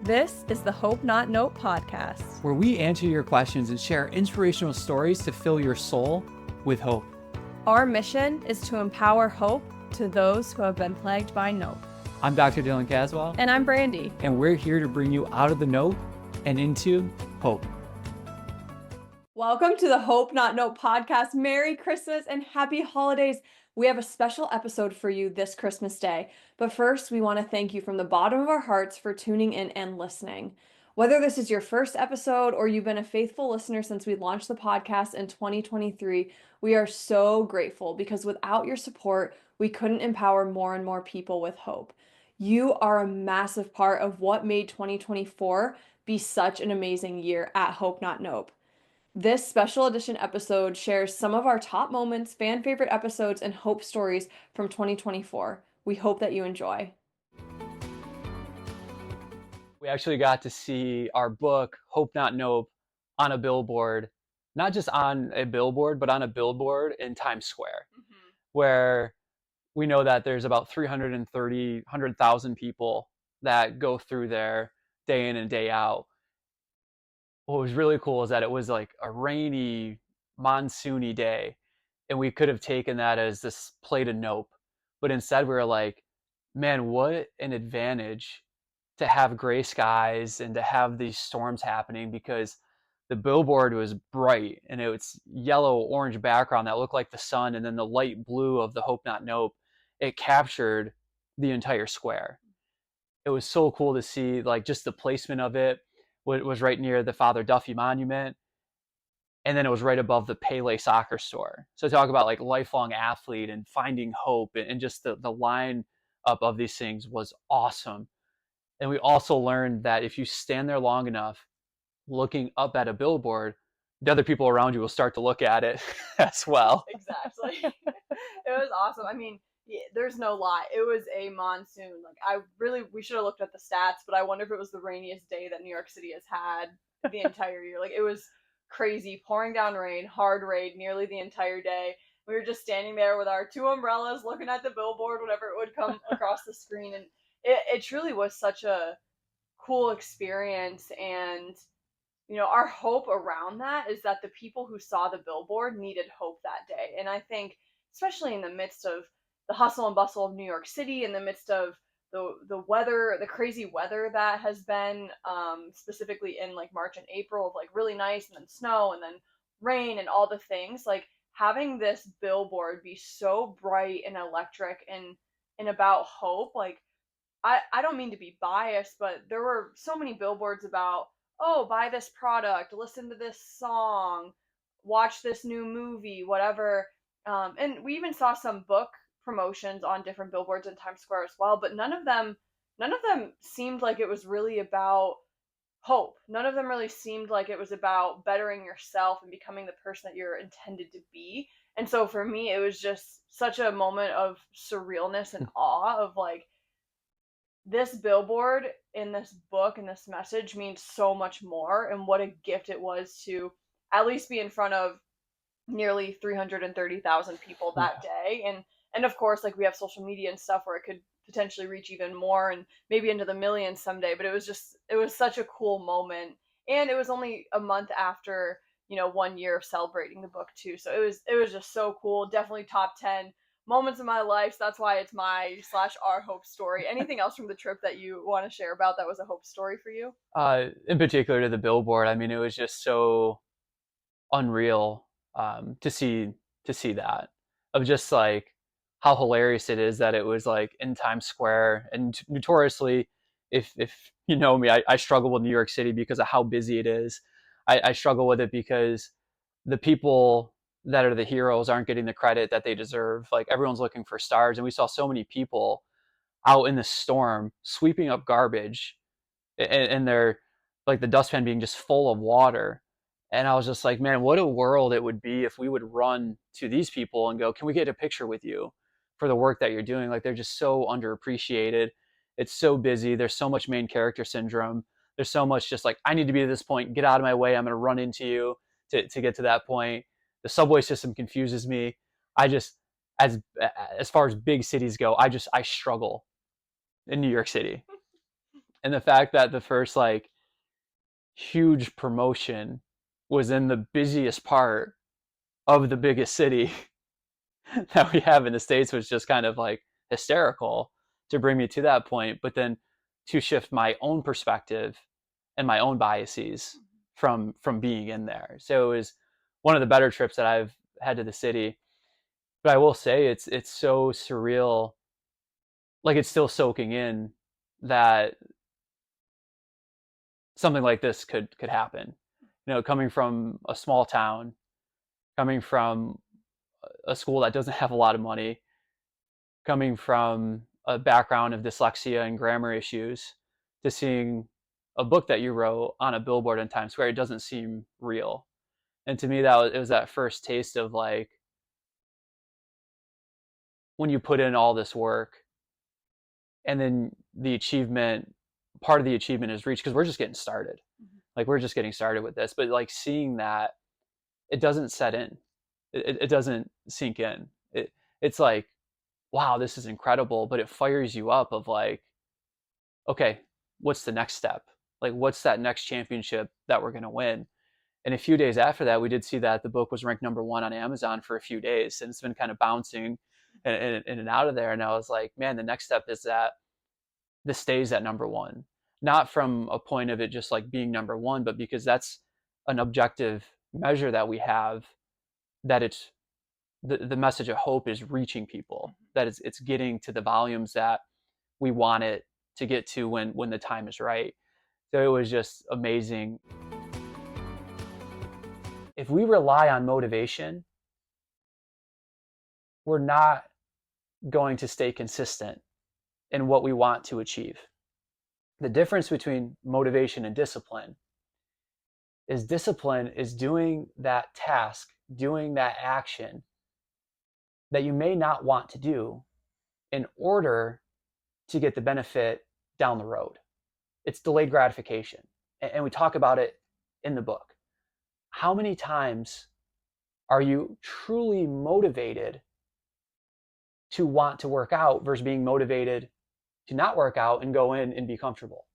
This is the Hope Not Note podcast, where we answer your questions and share inspirational stories to fill your soul with hope. Our mission is to empower hope to those who have been plagued by nope. I'm Dr. Dylan Caswell. And I'm Brandy. And we're here to bring you out of the nope and into hope. Welcome to the Hope Not Note podcast. Merry Christmas and happy holidays. We have a special episode for you this Christmas Day. But first, we want to thank you from the bottom of our hearts for tuning in and listening. Whether this is your first episode or you've been a faithful listener since we launched the podcast in 2023, we are so grateful because without your support, we couldn't empower more and more people with hope. You are a massive part of what made 2024 be such an amazing year at Hope Not Nope. This special edition episode shares some of our top moments, fan favorite episodes, and hope stories from 2024. We hope that you enjoy. We actually got to see our book, Hope Not Nope, on a billboard, not just on a billboard, but on a billboard in Times Square, where we know that there's about 100,000 people that go through there day in and day out. What was really cool is that it was like a rainy, monsoony day, and we could have taken that as this play to nope. But instead we were like, man, what an advantage to have gray skies and to have these storms happening, because the billboard was bright and it was yellow, orange background that looked like the sun, and then the light blue of the Hope Not Nope, it captured the entire square. It was so cool to see, like, just the placement of it. Was right near the Father Duffy Monument, and then it was right above the Pele soccer store. So talk about like lifelong athlete and finding hope, and just the line up of these things was awesome. And we also learned that if you stand there long enough looking up at a billboard, the other people around you will start to look at it as well. Exactly. It was awesome. I mean, there's no lie. It was a monsoon. We should have looked at the stats, but I wonder if it was the rainiest day that New York City has had the entire year. Like, it was crazy, pouring down rain, hard rain, nearly the entire day. We were just standing there with our two umbrellas, looking at the billboard whenever it would come across the screen. And it truly was such a cool experience. And, you know, our hope around that is that the people who saw the billboard needed hope that day. And I think, especially in the midst of the hustle and bustle of New York City, in the midst of the weather, the crazy weather that has been, specifically in like March and April, of like really nice and then snow and then rain and all the things, like having this billboard be so bright and electric and about hope. Like, I don't mean to be biased, but there were so many billboards about, oh, buy this product, listen to this song, watch this new movie, whatever. And we even saw some book promotions on different billboards in Times Square as well, but none of them seemed like it was really about hope. None of them really seemed like it was about bettering yourself and becoming the person that you're intended to be. And so for me, it was just such a moment of surrealness and awe of like, this billboard in this book and this message means so much more, and what a gift it was to at least be in front of nearly 330,000 people that day. And of course, like, we have social media and stuff where it could potentially reach even more and maybe into the millions someday. But it was such a cool moment. And it was only a month after, 1 year of celebrating the book too. So it was just so cool. Definitely top 10 moments of my life. So that's why it's my/our hope story. Anything else from the trip that you want to share about that was a hope story for you? In particular to the billboard, I mean, it was just so unreal to see that, of just like how hilarious it is that it was like in Times Square. And notoriously, if you know me, I struggle with New York City because of how busy it is. I struggle with it because the people that are the heroes aren't getting the credit that they deserve. Like, everyone's looking for stars, and we saw so many people out in the storm sweeping up garbage, and they're like the dustpan being just full of water. And I was just like, man, what a world it would be if we would run to these people and go, can we get a picture with you for the work that you're doing? Like, they're just so underappreciated. It's so busy. There's so much main character syndrome. There's so much just like, I need to be to this point, get out of my way, I'm going to run into you to get to that point. The subway system confuses me. I just, as far as big cities go, I struggle in New York City. And the fact that the first like huge promotion was in the busiest part of the biggest city that we have in the States was just kind of like hysterical to bring me to that point. But then to shift my own perspective and my own biases from being in there. So it was one of the better trips that I've had to the city. But I will say it's so surreal, like it's still soaking in that something like this could happen. You know, coming from a small town, coming from a school that doesn't have a lot of money, coming from a background of dyslexia and grammar issues, to seeing a book that you wrote on a billboard in Times Square, it doesn't seem real. And to me, it was that first taste of like when you put in all this work and then the achievement, part of the achievement is reached because we're just getting started. Like we're just getting started with this, but like seeing that, it doesn't set in, it doesn't sink in. It's like, wow, this is incredible, but it fires you up of like, okay, what's the next step? Like, what's that next championship that we're going to win? And a few days after that, we did see that the book was ranked #1 on Amazon for a few days, and it's been kind of bouncing in and out of there. And I was like, man, the next step is that this stays at #1, not from a point of it just like being #1, but because that's an objective measure that we have, that it's the message of hope is reaching people, that it's getting to the volumes that we want it to get to when the time is right. So it was just amazing. If we rely on motivation, we're not going to stay consistent in what we want to achieve. The difference between motivation and discipline is doing that task, doing that action that you may not want to do in order to get the benefit down the road. It's delayed gratification. And we talk about it in the book. How many times are you truly motivated to want to work out versus being motivated to not work out and go in and be comfortable?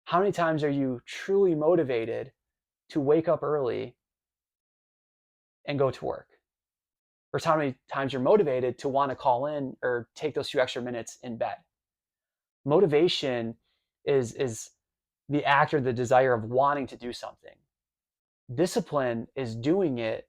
How many times are you truly motivated to wake up early and go to work? Versus how many times you're motivated to want to call in or take those few extra minutes in bed? Motivation is the act or the desire of wanting to do something. Discipline is doing it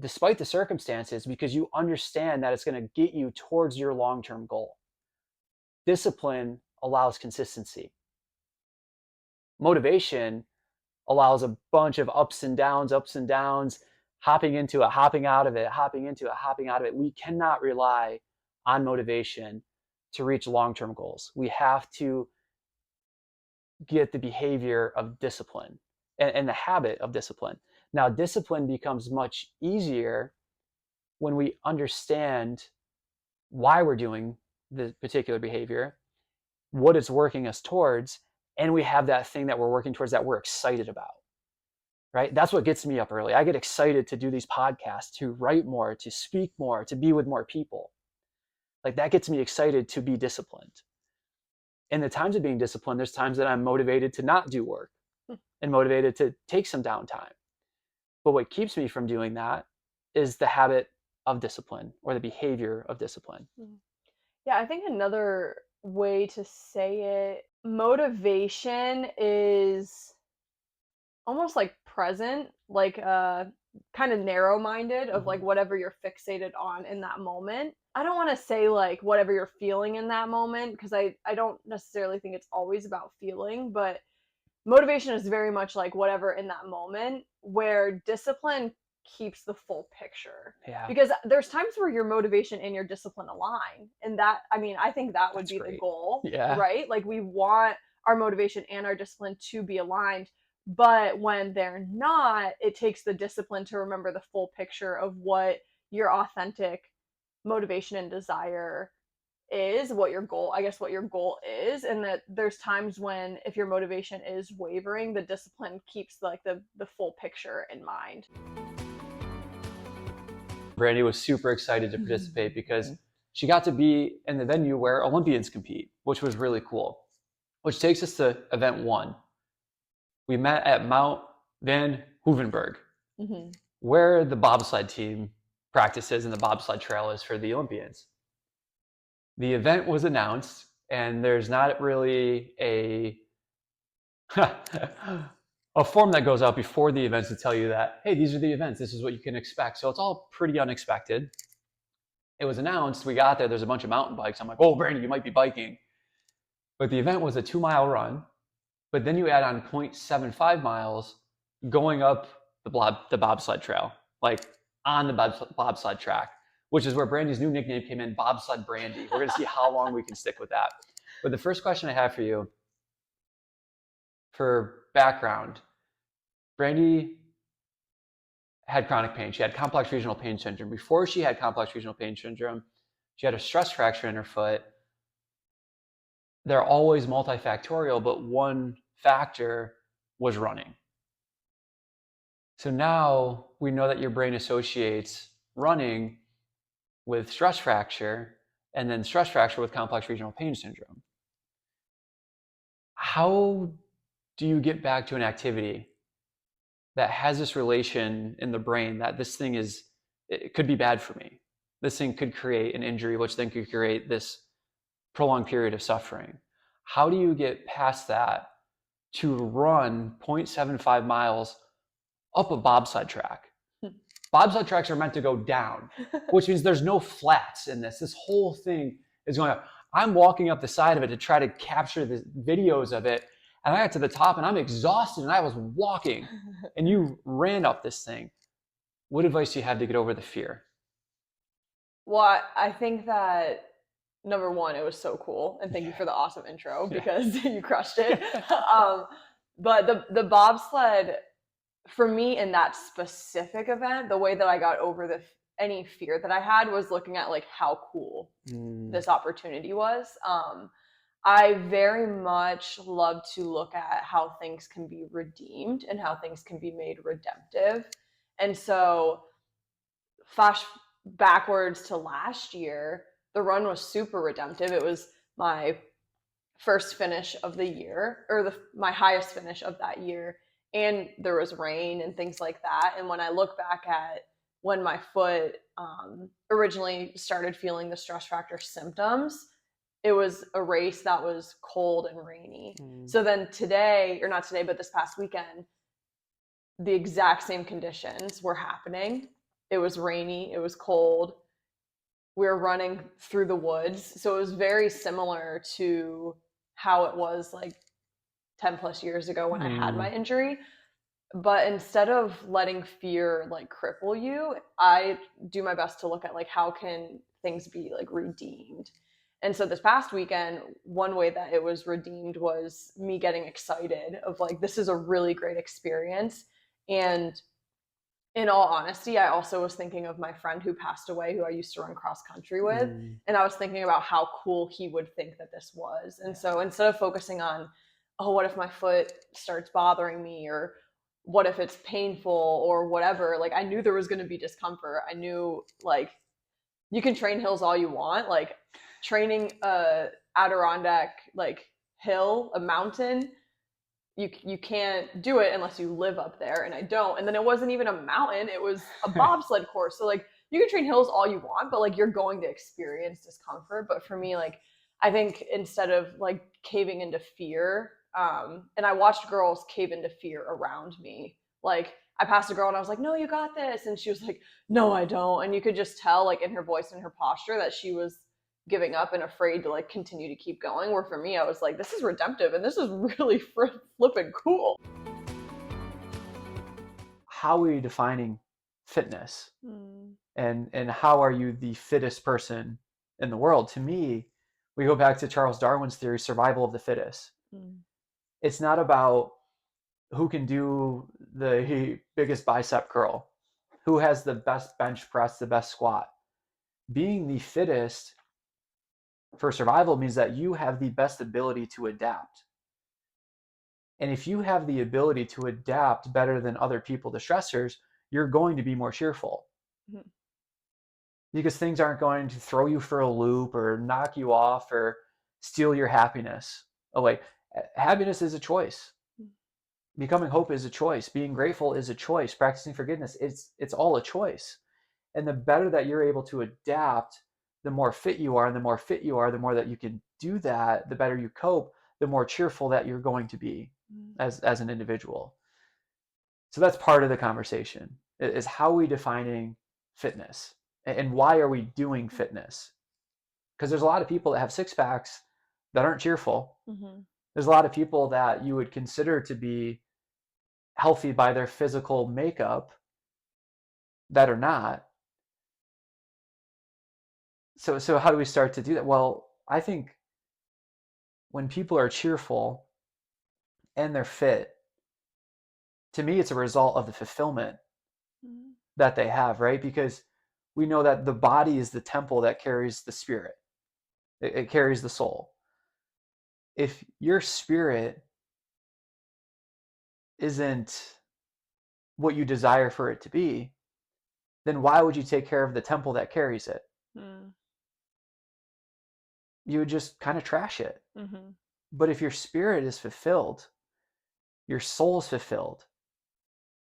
despite the circumstances because you understand that it's going to get you towards your long-term goal. Discipline allows consistency. Motivation allows a bunch of ups and downs, hopping into it, hopping out of it, hopping into it, hopping out of it. We cannot rely on motivation to reach long-term goals. We have to get the behavior of discipline and the habit of discipline. Now, discipline becomes much easier when we understand why we're doing the particular behavior, what it's working us towards, and we have that thing that we're working towards that we're excited about, right? That's what gets me up early. I get excited to do these podcasts, to write more, to speak more, to be with more people. Like that gets me excited to be disciplined. In the times of being disciplined, there's times that I'm motivated to not do work and motivated to take some downtime. But what keeps me from doing that is the habit of discipline or the behavior of discipline. Yeah, I think another way to say it, motivation is almost like present, like kind of narrow-minded of like whatever you're fixated on in that moment. I don't want to say like whatever you're feeling in that moment because I don't necessarily think it's always about feeling, but motivation is very much like whatever in that moment, where discipline keeps the full picture. Yeah. Because there's times where your motivation and your discipline align. And that, I mean, I think that would That's be great. the goal, Yeah. right? Like we want our motivation and our discipline to be aligned. But when they're not, it takes the discipline to remember the full picture of what your authentic motivation and desire is, what your goal is, and that there's times when if your motivation is wavering, the discipline keeps like the full picture in mind. Brandy was super excited to participate because she got to be in the venue where Olympians compete, which was really cool. which takes us to event 1. We met at Mount Van Hoevenberg, where the bobsled team practices and the bobsled trail is for the Olympians. The event was announced, and there's not really a form that goes out before the events to tell you that, hey, these are the events, this is what you can expect. So it's all pretty unexpected. It was announced, we got there, there's a bunch of mountain bikes. I'm like, oh, Brandon, you might be biking. But the event was a 2-mile run, but then you add on 0.75 miles going up the bobsled trail, like on the bobsled track, which is where Brandy's new nickname came in, Bobsled Brandy. We're going to see how long we can stick with that. But the first question I have for you, for background, Brandy had chronic pain. She had complex regional pain syndrome. Before she had complex regional pain syndrome, she had a stress fracture in her foot. They're always multifactorial, but one factor was running. So now we know that your brain associates running with stress fracture, and then stress fracture with complex regional pain syndrome. How do you get back to an activity that has this relation in the brain that this thing it could be bad for me? This thing could create an injury, which then could create this prolonged period of suffering. How do you get past that to run 0.75 miles up a bobsled track? Bobsled tracks are meant to go down, which means there's no flats in this. This whole thing is going up. I'm walking up the side of it to try to capture the videos of it. And I got to the top and I'm exhausted and I was walking and you ran up this thing. What advice do you have to get over the fear? Well, I think that number one, it was so cool. And thank you for the awesome intro because you crushed it. But the bobsled, for me in that specific event, the way that I got over any fear that I had was looking at like how cool this opportunity was. I very much love to look at how things can be redeemed and how things can be made redemptive. And so flash backwards to last year, the run was super redemptive. It was my first finish of the year, or my highest finish of that year. And there was rain and things like that. And when I look back at when my foot originally started feeling the stress fracture symptoms, it was a race that was cold and rainy. So then but this past weekend, the exact same conditions were happening. It was rainy, it was cold. We were running through the woods. So it was very similar to how it was like 10 plus years ago when I had my injury. But instead of letting fear like cripple you, I do my best to look at like how can things be like redeemed. And so this past weekend, one way that it was redeemed was me getting excited of like, this is a really great experience. And in all honesty, I also was thinking of my friend who passed away, who I used to run cross country with. And I was thinking about how cool he would think that this was. And so instead of focusing on, oh, what if my foot starts bothering me, or what if it's painful or whatever, like I knew there was going to be discomfort. I knew like you can train hills all you want, like training a Adirondack like hill, a mountain, you can't do it unless you live up there, and I don't. And then it wasn't even a mountain, it was a bobsled course. So like you can train hills all you want, but like you're going to experience discomfort. But for me, like I think instead of like caving into fear, and I watched girls cave into fear around me. Like I passed a girl and I was like, no, you got this. And she was like, no, I don't. And you could just tell like in her voice and her posture that she was giving up and afraid to like continue to keep going. Where for me, I was like, this is redemptive and this is really flipping cool. How are you defining fitness? And how are you the fittest person in the world? To me, we go back to Charles Darwin's theory, survival of the fittest. It's not about who can do the biggest bicep curl, who has the best bench press, the best squat. Being the fittest for survival means that you have the best ability to adapt. And if you have the ability to adapt better than other people to stressors, you're going to be more cheerful. Because things aren't going to throw you for a loop or knock you off or steal your happiness away. Happiness is a choice. Becoming hope is a choice. Being grateful is a choice. Practicing forgiveness, it's all a choice. And the better that you're able to adapt, the more fit you are, and the more fit you are, the more that you can do that, the better you cope, the more cheerful that you're going to be as an individual. So that's part of the conversation, is how are we defining fitness, and why are we doing fitness? Because there's a lot of people that have six packs that aren't cheerful. There's a lot of people that you would consider to be healthy by their physical makeup that are not. So how do we start to do that? Well, I think when people are cheerful and they're fit, to me, it's a result of the fulfillment that they have, right? Because we know that the body is the temple that carries the spirit. It carries the soul. If your spirit isn't what you desire for it to be, then why would you take care of the temple that carries it? You would just kind of trash it. But if your spirit is fulfilled, your soul is fulfilled,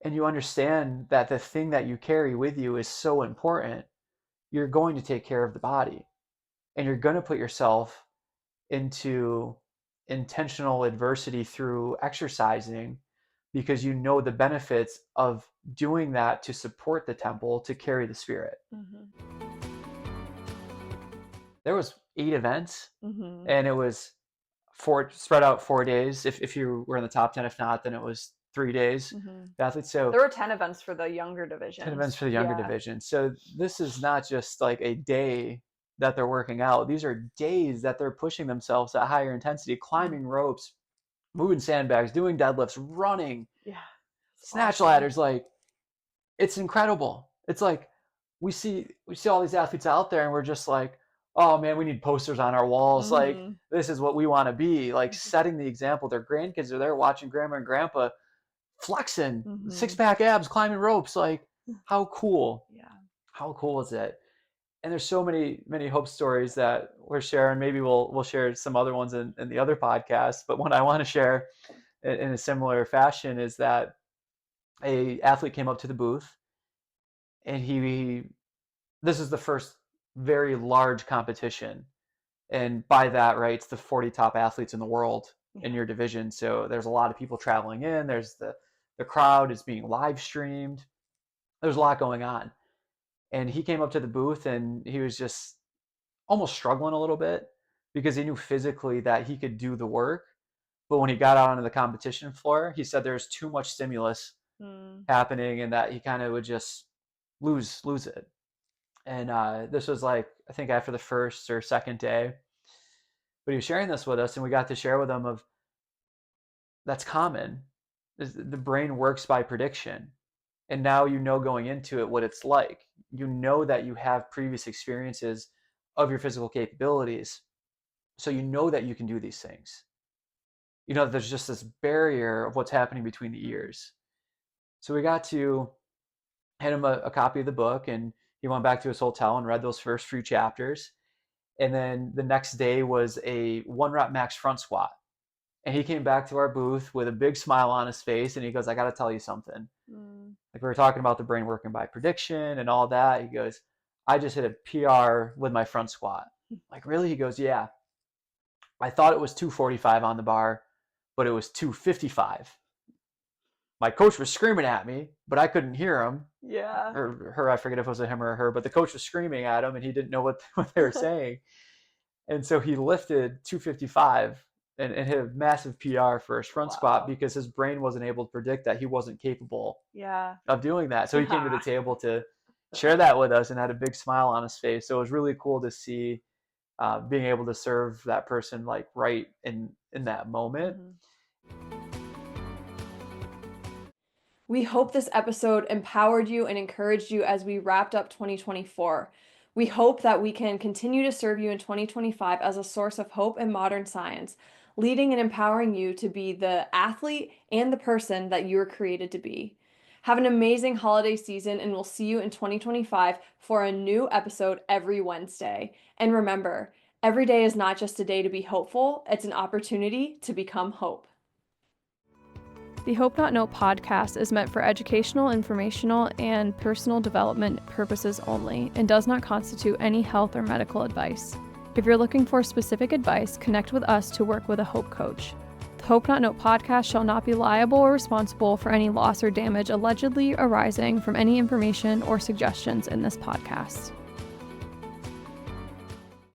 and you understand that the thing that you carry with you is so important, you're going to take care of the body, and you're going to put yourself into intentional adversity through exercising, because you know the benefits of doing that to support the temple, to carry the spirit. There was 8 events, and it was spread out 4 days. If you were in the top 10, if not, then it was 3 days. The athletes. So there were 10 events for the younger division. 10 events for the younger division. So this is not just like a day that they're working out. These are days that they're pushing themselves at higher intensity, climbing ropes, moving sandbags, doing deadlifts, running, snatch ladders. Like, it's incredible. It's like we see all these athletes out there, and we're just like, oh man, we need posters on our walls. Like, this is what we want to be. Like, setting the example. Their grandkids are there watching grandma and grandpa flexing, 6-pack abs, climbing ropes. Like, how cool. How cool is it? And there's so many hope stories that we're sharing. Maybe we'll share some other ones in the other podcasts. But one I want to share in a similar fashion is that a athlete came up to the booth, and this is the first very large competition. And by that, right, it's the 40 top athletes in the world in your division. So there's a lot of people traveling in. There's the crowd is being live streamed. There's a lot going on. And he came up to the booth, and he was just almost struggling a little bit, because he knew physically that he could do the work. But when he got out onto the competition floor, he said there was too much stimulus happening, and that he kind of would just lose it. And this was like, I think after the first or second day. But he was sharing this with us, and we got to share with him of that's common. The brain works by prediction. And now you know going into it what it's like. You know that you have previous experiences of your physical capabilities. So you know that you can do these things. You know, there's just this barrier of what's happening between the ears. So we got to hand him a copy of the book, and he went back to his hotel and read those first few chapters. And then the next day was a 1-rep max front squat. And he came back to our booth with a big smile on his face, and he goes, I got to tell you something. Like, we were talking about the brain working by prediction and all that. He goes, I just hit a PR with my front squat. Like, really? He goes, yeah. I thought it was 245 on the bar, but it was 255. My coach was screaming at me, but I couldn't hear him. Or her, I forget if it was a him or a her, but the coach was screaming at him, and he didn't know what they were saying. And so he lifted 255 and hit a massive PR for his front squat, because his brain wasn't able to predict that he wasn't capable of doing that. So he came to the table to share that with us and had a big smile on his face. So it was really cool to see being able to serve that person, like, right in that moment. We hope this episode empowered you and encouraged you as we wrapped up 2024. We hope that we can continue to serve you in 2025 as a source of hope and modern science, leading and empowering you to be the athlete and the person that you were created to be. Have an amazing holiday season, and we'll see you in 2025 for a new episode every Wednesday. And remember, Every day is not just a day to be hopeful, it's an opportunity to become hope. The Hope Not Know podcast is meant for educational, informational, and personal development purposes only and does not constitute any health or medical advice. If you're looking for specific advice, connect with us to work with a Hope coach. The Hope Not Know podcast shall not be liable or responsible for any loss or damage allegedly arising from any information or suggestions in this podcast.